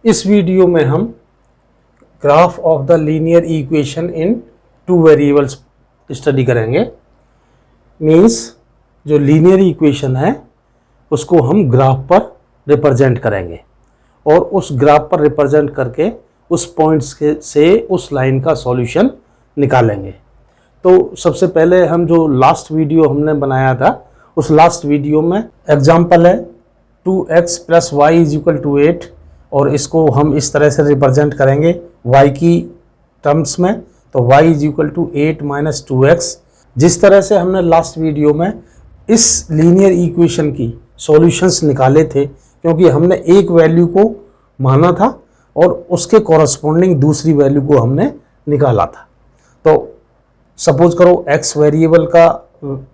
इस वीडियो में हम graph of the linear equation in two variables study करेंगे। मीन्स जो लीनियर इक्वेशन है उसको हम ग्राफ पर रिप्रेजेंट करेंगे और उस ग्राफ पर रिप्रेजेंट करके उस पॉइंट्स से उस लाइन का सॉल्यूशन निकालेंगे। तो सबसे पहले हम जो लास्ट वीडियो हमने बनाया था उस लास्ट वीडियो में एग्जाम्पल है 2x + y = 8 और इसको हम इस तरह से रिप्रेजेंट करेंगे y की टर्म्स में। तो y = 8 - 2x। जिस तरह से हमने लास्ट वीडियो में इस लीनियर इक्वेशन की सॉल्यूशंस निकाले थे, क्योंकि हमने एक वैल्यू को माना था और उसके कॉरस्पॉन्डिंग दूसरी वैल्यू को हमने निकाला था। तो सपोज करो x वेरिएबल का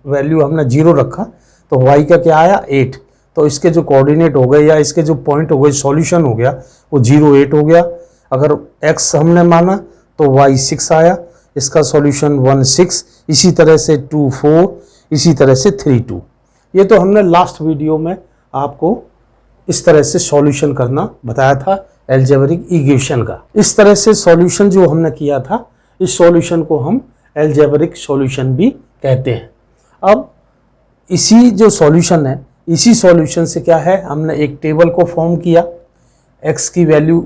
वैल्यू हमने 0 रखा तो y का क्या आया 8। तो इसके जो कोऑर्डिनेट हो गए या इसके जो पॉइंट हो गए सॉल्यूशन हो गया वो 0 8 हो गया। अगर x हमने माना तो y 6 आया, इसका सॉल्यूशन 1 6, इसी तरह से 2 4, इसी तरह से 3 2। ये तो हमने लास्ट वीडियो में आपको इस तरह से सॉल्यूशन करना बताया था अलजेब्रिक इक्वेशन का। इस तरह से सॉल्यूशन जो हमने किया था इस सॉल्यूशन को हम अलजेब्रिक सॉल्यूशन भी कहते हैं। अब इसी जो सॉल्यूशन है इसी सॉल्यूशन से क्या है, हमने एक टेबल को फॉर्म किया। x की वैल्यू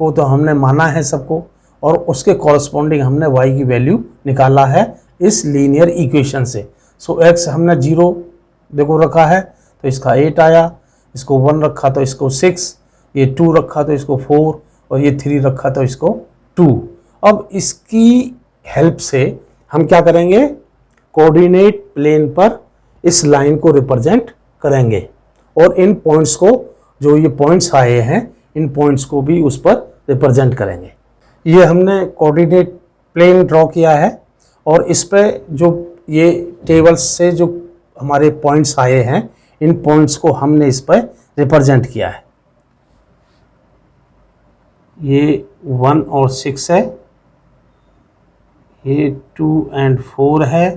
को तो हमने माना है सबको और उसके कॉरस्पॉन्डिंग हमने y की वैल्यू निकाला है इस लीनियर इक्वेशन से। सो x हमने 0 देखो रखा है तो इसका 8 आया, इसको 1 रखा तो इसको 6, ये 2 रखा तो इसको 4 और ये 3 रखा तो इसको 2। अब इसकी हेल्प से हम क्या करेंगे, कोऑर्डिनेट प्लेन पर इस लाइन को रिप्रेजेंट करेंगे और इन पॉइंट्स को, जो ये पॉइंट्स आए हैं इन पॉइंट्स को भी उस पर रिप्रेजेंट करेंगे। ये हमने कोऑर्डिनेट प्लेन ड्रॉ किया है और इस पे जो ये टेबल्स से जो हमारे पॉइंट्स आए हैं इन पॉइंट्स को हमने इस पर रिप्रेजेंट किया है। ये 1 और 6 है, ये 2 और 4 है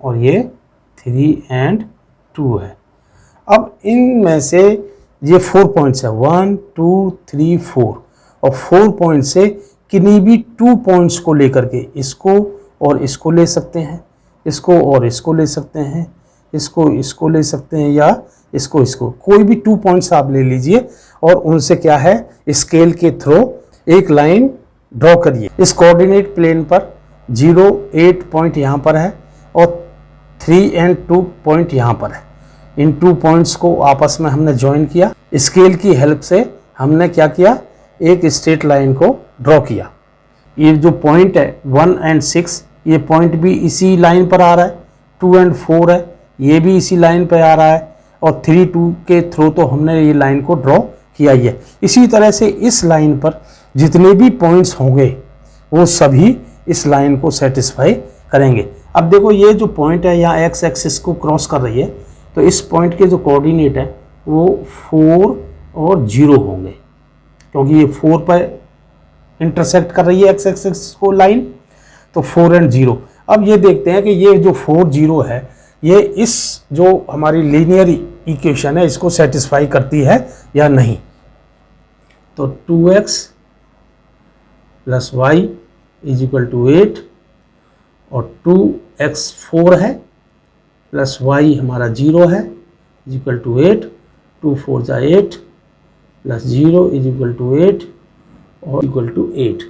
और ये 3 और 2 है। अब इनमें से ये 4 पॉइंट्स है 1 2 3 4 और 4 पॉइंट से किन्हीं भी 2 पॉइंट्स को लेकर के इसको और इसको ले सकते हैं, इसको और इसको ले सकते हैं, इसको ले सकते हैं या इसको कोई भी 2 पॉइंट्स आप ले लीजिए और उनसे क्या है स्केल के थ्रू एक लाइन ड्रॉ करिए। इस कोऑर्डिनेट प्लेन पर 0 8 पॉइंट यहाँ पर है और 3 और 2 पॉइंट यहाँ पर है। इन 2 पॉइंट्स को आपस में हमने ज्वाइन किया। स्केल की हेल्प से हमने क्या किया, एक स्ट्रेट लाइन को ड्रॉ किया। ये जो पॉइंट है 1 और 6 ये पॉइंट भी इसी लाइन पर आ रहा है, 2 और 4 है ये भी इसी लाइन पर आ रहा है और 3 2 के थ्रू तो हमने ये लाइन को ड्रॉ किया ही है। इसी तरह से इस लाइन पर जितने भी पॉइंट्स होंगे वो सभी इस लाइन को सेटिस्फाई करेंगे। अब देखो ये जो पॉइंट है यहाँ एक्स एक्सिस को क्रॉस कर रही है तो इस पॉइंट के जो कोऑर्डिनेट है वो 4 और 0 होंगे, क्योंकि ये 4 पर इंटरसेक्ट कर रही है एक्स एक्सिस को लाइन, तो 4 और 0। अब ये देखते हैं कि ये जो 4 0 है ये इस जो हमारी लीनियर इक्वेशन है इसको सेटिस्फाई करती है या नहीं। तो 2x + y = 8 और 2x 4 है प्लस y हमारा 0 है = 8, 2 4 = 8 प्लस 0 = 8 और =8।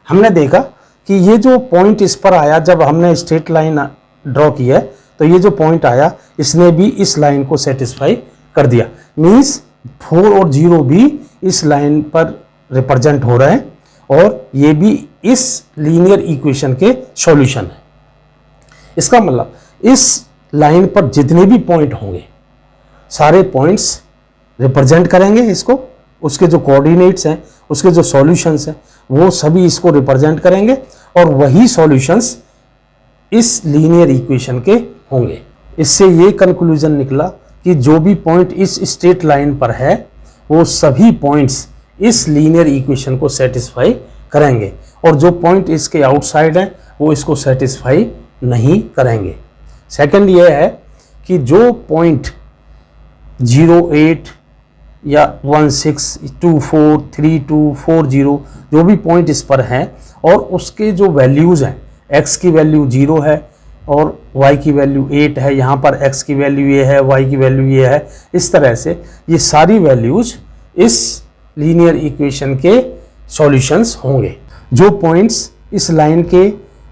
हमने देखा कि ये जो पॉइंट इस पर आया जब हमने स्ट्रेट लाइन ड्रॉ की है तो ये जो पॉइंट आया इसने भी इस लाइन को सेटिस्फाई कर दिया। मीन्स 4 और 0 भी इस लाइन पर रिप्रेजेंट हो रहे हैं और ये भी इस लीनियर इक्वेशन के सॉल्यूशन है। इसका मतलब इस लाइन पर जितने भी पॉइंट होंगे सारे पॉइंट्स रिप्रेजेंट करेंगे इसको, उसके जो कोऑर्डिनेट्स हैं उसके जो सॉल्यूशंस हैं वो सभी इसको रिप्रेजेंट करेंगे और वही सॉल्यूशंस इस लीनियर इक्वेशन के होंगे। इससे ये कंक्लूजन निकला कि जो भी पॉइंट इस स्ट्रेट लाइन पर है वो सभी पॉइंट्स इस लीनियर इक्वेशन को सेटिस्फाई करेंगे और जो पॉइंट इसके आउटसाइड हैं वो इसको सेटिस्फाई नहीं करेंगे। सेकंड ये है कि जो पॉइंट 0 8 या 1 6 2 4 3 2 4 0 जो भी पॉइंट इस पर हैं, और उसके जो वैल्यूज़ हैं, x की वैल्यू 0 है और y की वैल्यू 8 है, यहाँ पर x की वैल्यू ये है, y की वैल्यू ये है, इस तरह से ये सारी वैल्यूज़ इस लीनियर इक्वेशन के सॉल्यूशंस होंगे। जो पॉइंट्स इस लाइन के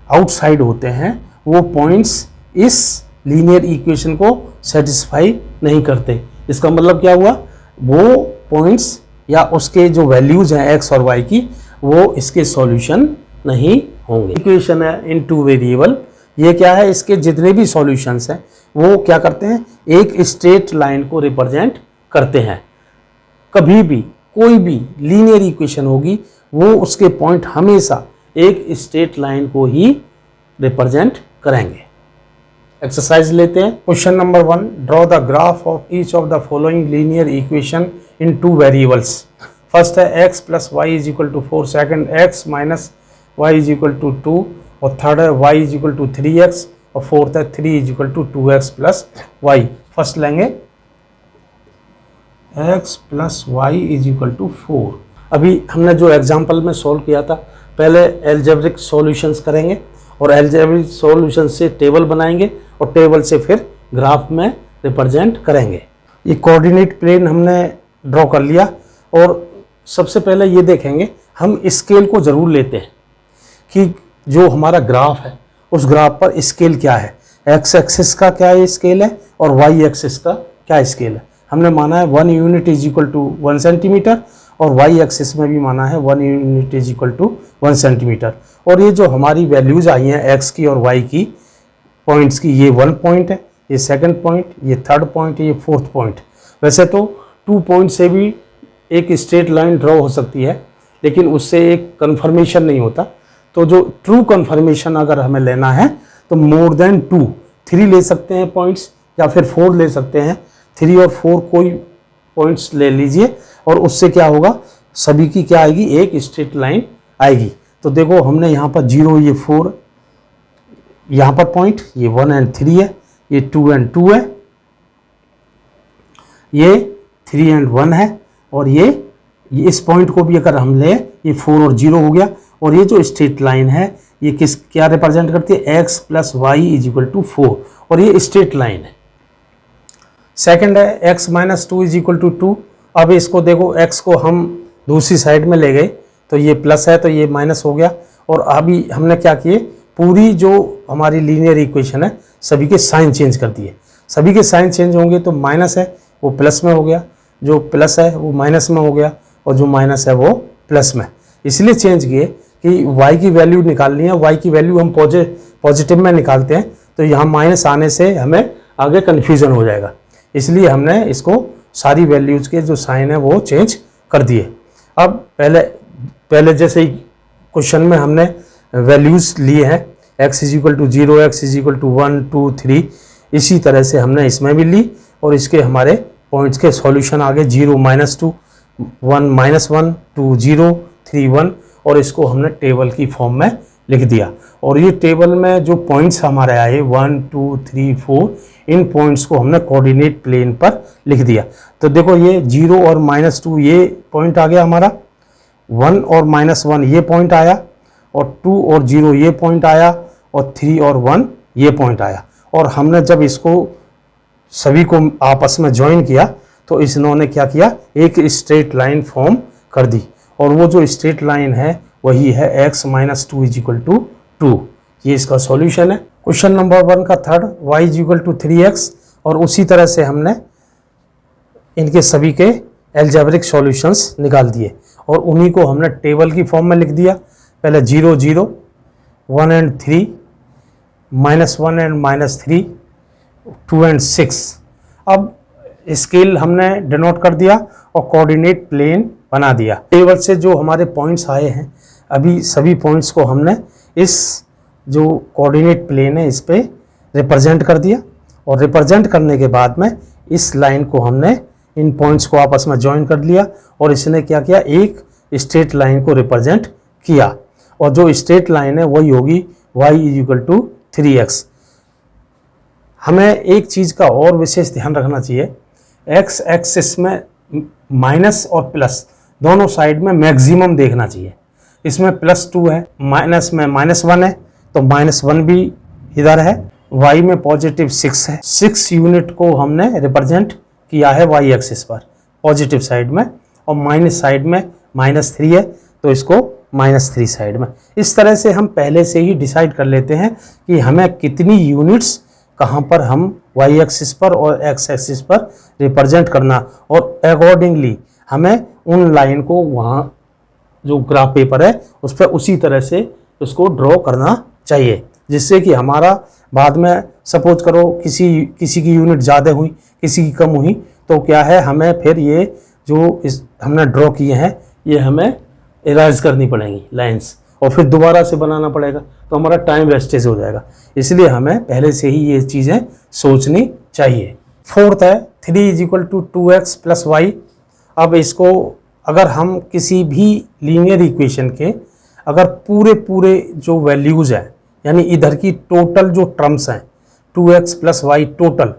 आउटसाइड होते हैं वो पॉइंट्स इस लीनियर इक्वेशन को सेटिस्फाई नहीं करते। इसका मतलब क्या हुआ, वो पॉइंट्स या उसके जो वैल्यूज हैं x और y की, वो इसके सॉल्यूशन नहीं होंगे। इक्वेशन है इन टू वेरिएबल, ये क्या है, इसके जितने भी सॉल्यूशंस हैं वो क्या करते हैं, एक स्ट्रेट लाइन को रिप्रेजेंट करते हैं। कभी भी कोई भी लीनियर इक्वेशन होगी वो उसके पॉइंट हमेशा एक स्ट्रेट लाइन को ही रिप्रेजेंट करेंगे। एक्सरसाइज लेते हैं। Question number 1, draw the graph of each of the following linear equation in two variables. First है x plus y is equal to 4, second x minus y is equal to 2, और third है y is equal to 3x, और fourth है 3 is equal to 2x plus y. First लेंगे x plus y is equal to 4। अभी हमने जो example में solve किया था, पहले एल्जेब्रिक सॉल्यूशंस करेंगे और एल्जेब्रिक सॉल्यूशन से टेबल बनाएंगे और टेबल से फिर ग्राफ में रिप्रेजेंट करेंगे। ये कोऑर्डिनेट प्लेन हमने ड्रॉ कर लिया, और सबसे पहले ये देखेंगे, हम स्केल को ज़रूर लेते हैं कि जो हमारा ग्राफ है उस ग्राफ पर स्केल क्या है, एक्स एक्सिस का क्या स्केल है और वाई एक्सिस का क्या स्केल है। हमने माना है 1 unit is equal to 1 centimetre, और वाई एक्सिस में भी माना है 1 unit is equal to 1 centimetre. और ये जो हमारी वैल्यूज़ आई हैं एक्स की और वाई की पॉइंट्स की, ये 1 पॉइंट है, ये सेकंड पॉइंट, ये थर्ड पॉइंट, ये फोर्थ पॉइंट। वैसे तो 2 पॉइंट से भी एक स्ट्रेट लाइन ड्रॉ हो सकती है, लेकिन उससे एक कन्फर्मेशन नहीं होता। तो जो ट्रू कन्फर्मेशन अगर हमें लेना है तो मोर देन 2, 3 ले सकते हैं पॉइंट्स, या फिर 4 ले सकते हैं, 3 और 4 कोई पॉइंट्स ले लीजिए, और उससे क्या होगा, सभी की क्या आएगी, एक स्ट्रेट लाइन आएगी। तो देखो हमने यहाँ पर 0, ये 4, यहाँ पर पॉइंट, ये 1 एंड 3 है, ये 2 एंड 2 है, ये 3 एंड 1 है, और ये इस पॉइंट को भी अगर हम ले, ये 4 और 0 हो गया। और ये जो स्ट्रेट लाइन है ये क्या रिप्रेजेंट करती है, x plus y is equal to 4, और ये स्ट्रेट लाइन है। सेकंड है x minus 2 is equal to 2। अब इसको देखो, x को हम दूसरी साइड में ले गए तो ये प्लस है तो ये माइनस हो गया, और अभी हमने क्या किए, पूरी जो हमारी लीनियर इक्वेशन है सभी के साइन चेंज कर दिए। सभी के साइन चेंज होंगे तो माइनस है वो प्लस में हो गया, जो प्लस है वो माइनस में हो गया, और जो माइनस है वो प्लस में। इसलिए चेंज किए कि y की वैल्यू निकालनी है, y की वैल्यू हम पॉजिटिव में निकालते हैं तो यहाँ माइनस आने से हमें आगे कन्फ्यूज़न हो जाएगा, इसलिए हमने इसको सारी वैल्यूज़ के जो साइन है वो चेंज कर दिए। अब पहले जैसे ही क्वेश्चन में हमने वैल्यूज़ लिए हैं, x is equal to 0, x is equal to 1 2 3, इसी तरह से हमने इसमें भी ली, और इसके हमारे पॉइंट्स के सॉल्यूशन आ गए 0 माइनस 2 1 माइनस 1 2 0 3 1, और इसको हमने टेबल की फॉर्म में लिख दिया। और ये टेबल में जो पॉइंट्स हमारे आए 1 2 3 4, इन पॉइंट्स को हमने कोऑर्डिनेट प्लेन पर लिख दिया। तो देखो ये 0 और माइनस 2 ये पॉइंट आ गया हमारा, 1 और माइनस 1 ये पॉइंट आया, और 2 और 0 ये पॉइंट आया, और 3 और 1 ये पॉइंट आया। और हमने जब इसको सभी को आपस में ज्वाइन किया तो इन्होंने क्या किया, एक स्ट्रेट लाइन फॉर्म कर दी, और वो जो स्ट्रेट लाइन है वही है x minus 2 is equal to 2। ये इसका सॉल्यूशन है। क्वेश्चन नंबर 1 का third, y is equal to 3x, और उसी तरह से हमने इनके सभी के एल्जेब्रिक सॉल्यूशंस निकाल दिए, और उन्हीं को हमने टेबल की फॉर्म में लिख दिया। पहले 0 0 1 and 3, minus 1 and minus 3, 2 and 6। अब स्केल हमने डिनोट कर दिया और कोऑर्डिनेट प्लेन बना दिया। टेबल से जो हमारे पॉइंट्स आए हैं, अभी सभी पॉइंट्स को हमने इस जो कोऑर्डिनेट प्लेन है इस पे रिप्रेजेंट कर दिया, और रिप्रेजेंट करने के बाद में इस लाइन को हमने इन पॉइंट्स को आपस में ज्वाइन कर लिया, और इसने क्या किया, एक स्ट्रेट लाइन को रिप्रेजेंट किया, और जो स्ट्रेट लाइन है वही होगी y is equal to 3x। हमें एक चीज़ का और विशेष ध्यान रखना चाहिए, x एक्सिस में माइनस और प्लस दोनों साइड में मैक्सिमम देखना चाहिए। इसमें +2 है, माइनस में -1 है, तो -1 भी इधर है। y में +6 है, 6 यूनिट को हमने रिप्रेजेंट किया है y एक्सिस पर पॉजिटिव साइड में, और माइनस साइड में -3 है, तो इसको -3 साइड में। इस तरह से हम पहले से ही डिसाइड कर लेते हैं कि हमें कितनी यूनिट्स कहाँ पर हम y एक्सिस पर और x एक्सिस पर रिप्रेजेंट करना, और अकॉर्डिंगली हमें उन लाइन को वहाँ जो ग्राफ पेपर है उस पर उसी तरह से उसको ड्रॉ करना चाहिए, जिससे कि हमारा बाद में सपोज करो किसी की यूनिट ज़्यादा हुई, किसी की कम हुई, तो क्या है हमें फिर ये जो हमने ड्रॉ किए हैं ये हमें इरेज करनी पड़ेंगी लाइंस, और फिर दोबारा से बनाना पड़ेगा, तो हमारा टाइम वेस्टेज हो जाएगा। इसलिए हमें पहले से ही ये चीज़ें सोचनी चाहिए। फोर्थ है 3 = 2x + y। अब इसको अगर हम किसी भी लीनियर इक्वेशन के अगर पूरे जो वैल्यूज़ हैं, यानी इधर की टोटल जो टर्म्स हैं 2x + y total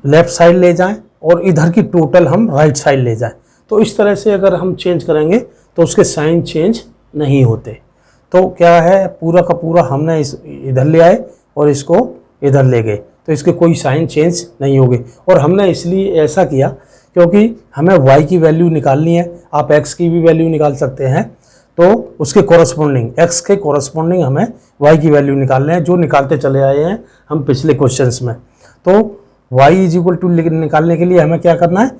left side ले जाएं और इधर की टोटल हम राइट साइड ले जाएं, तो इस तरह से अगर हम चेंज करेंगे तो उसके साइन चेंज नहीं होते। तो क्या है पूरा का पूरा हमने इधर ले आए और इसको इधर ले गए, तो इसके कोई साइन चेंज नहीं होंगे। और हमने इसलिए ऐसा किया क्योंकि हमें y की वैल्यू निकालनी है, आप x की भी वैल्यू निकाल सकते हैं, तो उसके कॉरस्पॉन्डिंग x के कॉरस्पॉन्डिंग हमें y की वैल्यू निकालने हैं, जो निकालते चले आए हैं हम पिछले क्वेश्चंस में। तो y = निकालने के लिए हमें क्या करना है,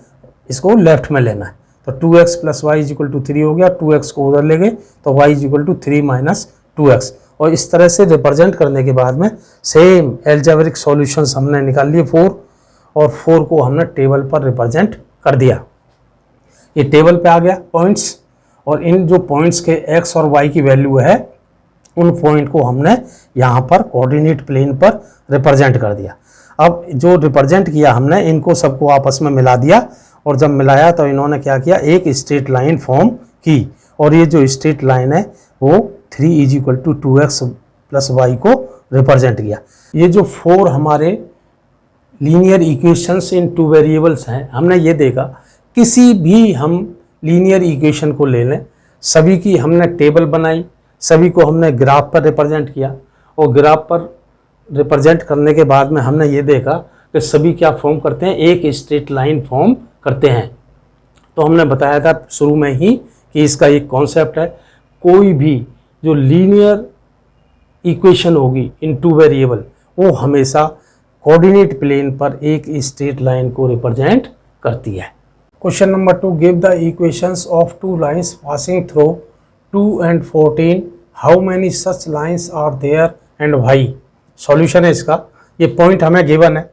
इसको लेफ्ट में लेना है, तो 2x + y = 3 हो गया, 2x को उधर ले गए तो y = 3 - 2x, और इस तरह से रिप्रेजेंट करने के बाद में सेम एल्जेब्रिक सॉल्यूशंस हमने निकाल लिए 4, और 4 को हमने टेबल पर रिप्रेजेंट कर दिया। ये टेबल पे आ गया पॉइंट्स, और इन जो पॉइंट्स के x और y की वैल्यू है उन पॉइंट को हमने यहाँ पर कोऑर्डिनेट प्लेन पर रिप्रेजेंट कर दिया। अब जो रिप्रेजेंट किया हमने इनको सबको आपस में मिला दिया, और जब मिलाया तो इन्होंने क्या किया, एक स्ट्रेट लाइन फॉर्म की, और ये जो स्ट्रेट लाइन है वो 3 = 2x + y को रिप्रेजेंट किया। ये जो 4 हमारे लीनियर इक्वेशंस इन 2 वेरिएबल्स हैं, हमने ये देखा किसी भी हम लीनियर इक्वेशन को ले लें, सभी की हमने टेबल बनाई, सभी को हमने ग्राफ पर रिप्रेजेंट किया, और ग्राफ पर रिप्रेजेंट करने के बाद में हमने ये देखा कि सभी क्या फॉर्म करते हैं, एक स्ट्रेट लाइन फॉर्म करते हैं। तो हमने बताया था शुरू में ही कि इसका एक कॉन्सेप्ट है, कोई भी जो लीनियर इक्वेशन होगी इन 2 वेरिएबल वो हमेशा कोऑर्डिनेट प्लेन पर एक स्ट्रेट लाइन को रिप्रेजेंट करती है। Question number 2, give the equations of 2 lines passing through 2 and 14, how many such lines are there and why. Solution है इसका, ये पॉइंट हमें गिवन है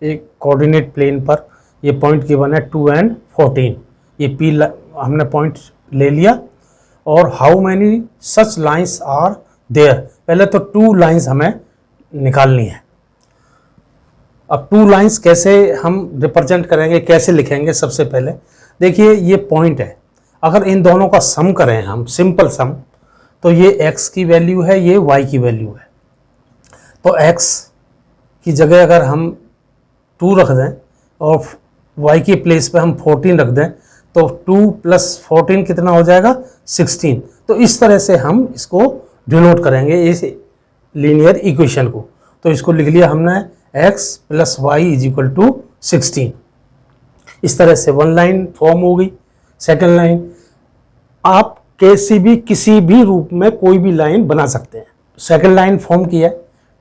एक कोऑर्डिनेट प्लेन पर, ये पॉइंट गिवन है 2 and 14, ये P हमने पॉइंट ले लिया, और how many such lines are there, पहले तो 2 लाइंस हमें निकालनी है। अब 2 लाइंस कैसे हम रिप्रेजेंट करेंगे, कैसे लिखेंगे, सबसे पहले देखिए ये पॉइंट है, अगर इन दोनों का सम करें हम सिंपल सम, तो ये x की वैल्यू है, ये y की वैल्यू है, तो x की जगह अगर हम 2 रख दें और y की प्लेस पे हम 14 रख दें, तो 2 + 14 कितना हो जाएगा 16। तो इस तरह से हम इसको डिनोट करेंगे इस लीनियर इक्वेशन को। तो इसको लिख लिया हमने x + y = 16। इस तरह से 1 लाइन फॉर्म हो गई। सेकंड लाइन आप किसी भी रूप में कोई भी लाइन बना सकते हैं। सेकंड लाइन फॉर्म की है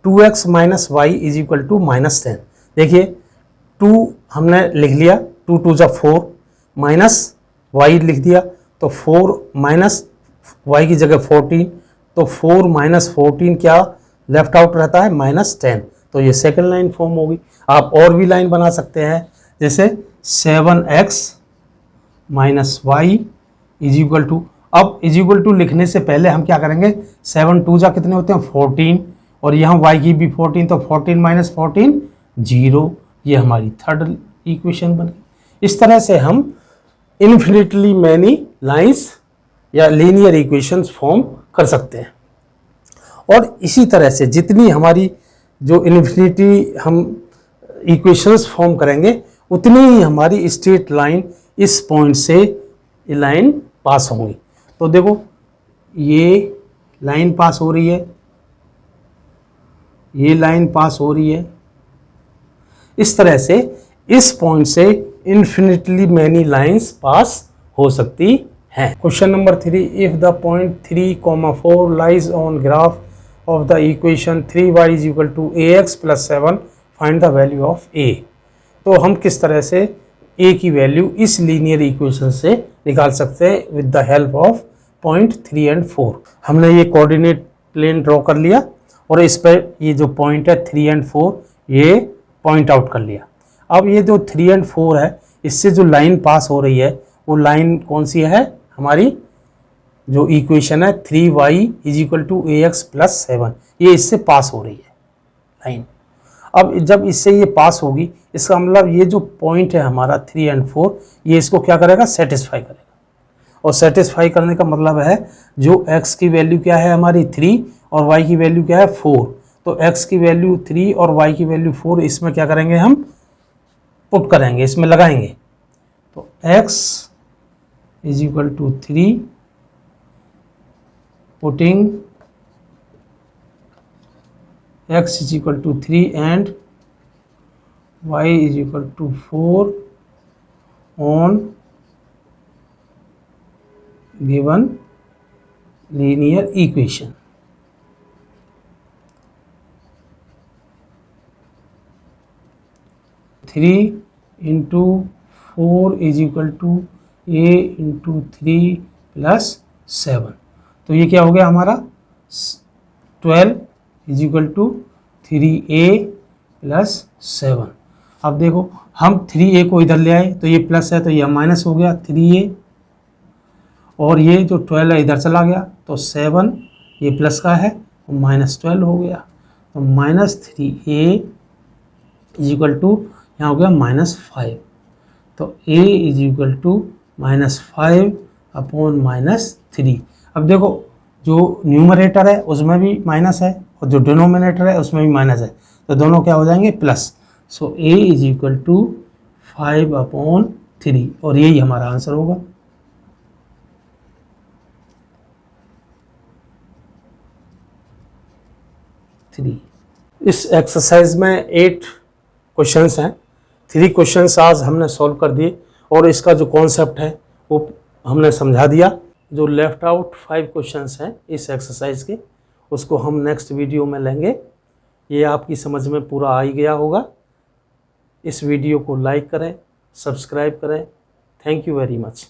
2x - y = -10। देखिए 2 हमने लिख लिया, 2 × 2 = 4, माइनस y लिख दिया, तो 4 माइनस y की जगह 14, तो 4 - 14 क्या लेफ्ट आउट रहता है -10, तो ये सेकंड लाइन फॉर्म होगी। आप और भी लाइन बना सकते हैं, जैसे 7x - y = अब = लिखने से पहले हम क्या करेंगे, 7 × 2 = कितने होते हैं 14, और यहाँ y की भी 14, तो 14 - 14 0, ये हमारी थर्ड इक्वेशन बन गई। इस तरह से हम इन्फिनिटली मैनी लाइंस या लीनियर इक्वेशंस फॉर्म कर सकते हैं। और इसी तरह से जितनी हमारी जो इन्फिनिटी हम इक्वेशंस फॉर्म करेंगे उतनी ही हमारी स्ट्रेट लाइन इस पॉइंट से ये लाइन पास होंगी। तो देखो ये लाइन पास हो रही है, ये लाइन पास हो रही है, इस तरह से इस पॉइंट से इन्फिनिटली मैनी लाइंस पास हो सकती हैं। Question number 3, if the point 3,4 lies on graph of the equation 3y is equal to ax plus 7 find the value of a। तो हम किस तरह से a की वैल्यू इस लीनियर इक्वेशन से निकाल सकते हैं with the help of point 3 और 4। हमने ये कोऑर्डिनेट प्लेन ड्रॉ कर लिया और इस पर ये जो पॉइंट है 3 और 4 ये पॉइंट आउट कर लिया। अब ये जो 3 और 4 है इससे जो लाइन पास हो रही है वो लाइन कौन सी है, हमारी जो इक्वेशन है 3y is equal to ax plus 7, ये इससे पास हो रही है लाइन। अब जब इससे ये पास होगी इसका मतलब ये जो पॉइंट है हमारा 3 और 4 ये इसको क्या करेगा, सेटिस्फाई करेगा। और सेटिस्फाई करने का मतलब है जो x की वैल्यू क्या है हमारी 3 और y की वैल्यू क्या है 4, तो x की वैल्यू 3 और y की वैल्यू 4 इसमें क्या करेंगे, हम पुट करेंगे, इसमें लगाएंगे। तो x is equal to 3 putting x is equal to 3 and y is equal to 4 on given linear equation। Three into 4 is equal to a into 3 plus 7, तो ये क्या हो गया हमारा 12 is equal to 3a plus 7। अब देखो हम 3a को इधर ले आए तो ये प्लस है तो ये माइनस हो गया 3a, और ये जो 12 है इधर चला गया तो 7 ये प्लस का है तो माइनस 12 हो गया। तो minus 3a is equal to यहाँ हो गया -5, तो a is equal to -5 upon -3। अब देखो जो न्यूमरेटर है उसमें भी माइनस है और जो डिनोमिनेटर है उसमें भी माइनस है, तो दोनों क्या हो जाएंगे plus. So a is equal to 5 upon 3 और यही हमारा आंसर होगा। इस एक्सरसाइज में 8 क्वेश्चंस हैं, 3 क्वेश्चंस आज हमने सॉल्व कर दिए और इसका जो कॉन्सेप्ट है वो हमने समझा दिया। जो लेफ्ट आउट 5 क्वेश्चंस हैं इस एक्सरसाइज के उसको हम नेक्स्ट वीडियो में लेंगे। ये आपकी समझ में पूरा आ ही गया होगा। इस वीडियो को लाइक करें, सब्सक्राइब करें। Thank you very much.